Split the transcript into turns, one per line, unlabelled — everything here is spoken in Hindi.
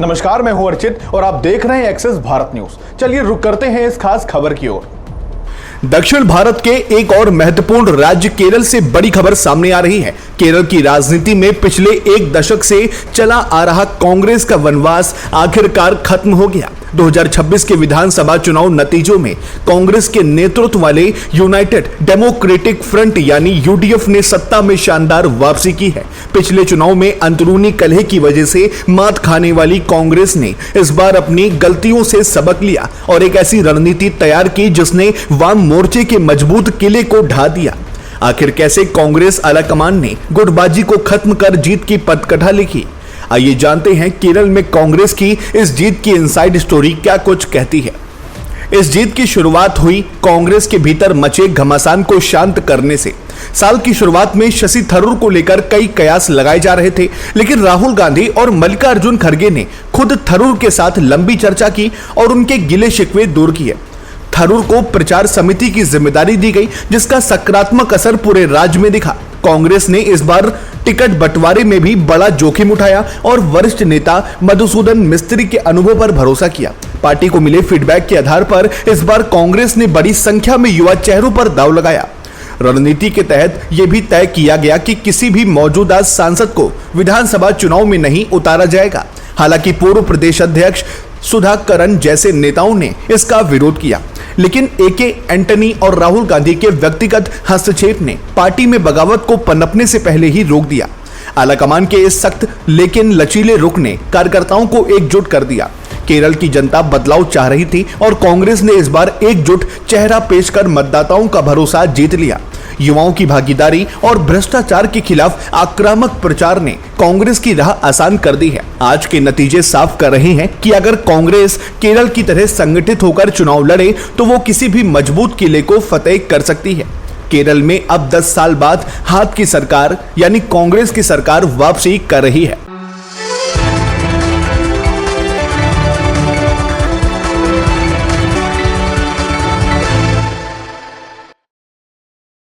नमस्कार, मैं हूं अर्चित और आप देख रहे हैं एक्सेस भारत न्यूज। चलिए रुक करते हैं इस खास खबर की ओर।
दक्षिण भारत के एक और महत्वपूर्ण राज्य केरल से बड़ी खबर सामने आ रही है। केरल की राजनीति में पिछले एक दशक से चला आ रहा कांग्रेस का वनवास आखिरकार खत्म हो गया। 2026 के विधानसभा चुनाव नतीजों में कांग्रेस के नेतृत्व वाले यूनाइटेड डेमोक्रेटिक फ्रंट यानी यूडीएफ ने सत्ता में शानदार वापसी की है। पिछले चुनाव में अंदरूनी कलह की वजह से मात खाने वाली कांग्रेस ने इस बार अपनी गलतियों से सबक लिया और एक ऐसी रणनीति तैयार की जिसने वाम मोर्चे के मजबूत किले को ढा दिया। आखिर कैसे कांग्रेस आलाकमान ने गुटबाजी को खत्म कर जीत की पटकथा लिखी, आइए जानते हैं केरल में कांग्रेस की इस जीत की इनसाइड स्टोरी क्या कुछ कहती है। इस जीत की शुरुआत हुई कांग्रेस के भीतर मचे घमासान को शांत करने से। साल की शुरुआत में शशि थरूर को लेकर कई कयास लगाए जा रहे थे, लेकिन राहुल गांधी और मल्लिकार्जुन खड़गे ने खुद थरूर के साथ लंबी चर्चा की और उनके गिले शिकवे दूर किए। थरूर को प्रचार समिति की जिम्मेदारी दी गई, जिसका सकारात्मक असर पूरे राज्य में दिखा। कांग्रेस ने इस बार टिकट बंटवारे में भी बड़ा जोखिम उठाया और वरिष्ठ नेता मधुसूदन मिस्त्री के अनुभव पर भरोसा किया। पार्टी को मिले फीडबैक के आधार पर इस बार कांग्रेस ने बड़ी संख्या में युवा चेहरों पर दांव लगाया। रणनीति के तहत यह भी तय किया गया कि किसी भी मौजूदा सांसद को विधानसभा चुनाव में नहीं उतारा जाएगा। हालांकि पूर्व प्रदेश अध्यक्ष सुधाकरन जैसे नेताओं ने इसका विरोध किया, लेकिन एके एंटनी और राहुल गांधी के व्यक्तिगत हस्तक्षेप ने पार्टी में बगावत को पनपने से पहले ही रोक दिया। आलाकमान के इस सख्त लेकिन लचीले रुख ने कार्यकर्ताओं को एकजुट कर दिया। केरल की जनता बदलाव चाह रही थी और कांग्रेस ने इस बार एकजुट चेहरा पेश कर मतदाताओं का भरोसा जीत लिया। युवाओं की भागीदारी और भ्रष्टाचार के खिलाफ आक्रामक प्रचार ने कांग्रेस की राह आसान कर दी है। आज के नतीजे साफ कर रहे हैं कि अगर कांग्रेस केरल की तरह संगठित होकर चुनाव लड़े तो वो किसी भी मजबूत किले को फतेह कर सकती है। केरल में अब 10 साल बाद हाथ की सरकार यानी कांग्रेस की सरकार वापसी कर रही है।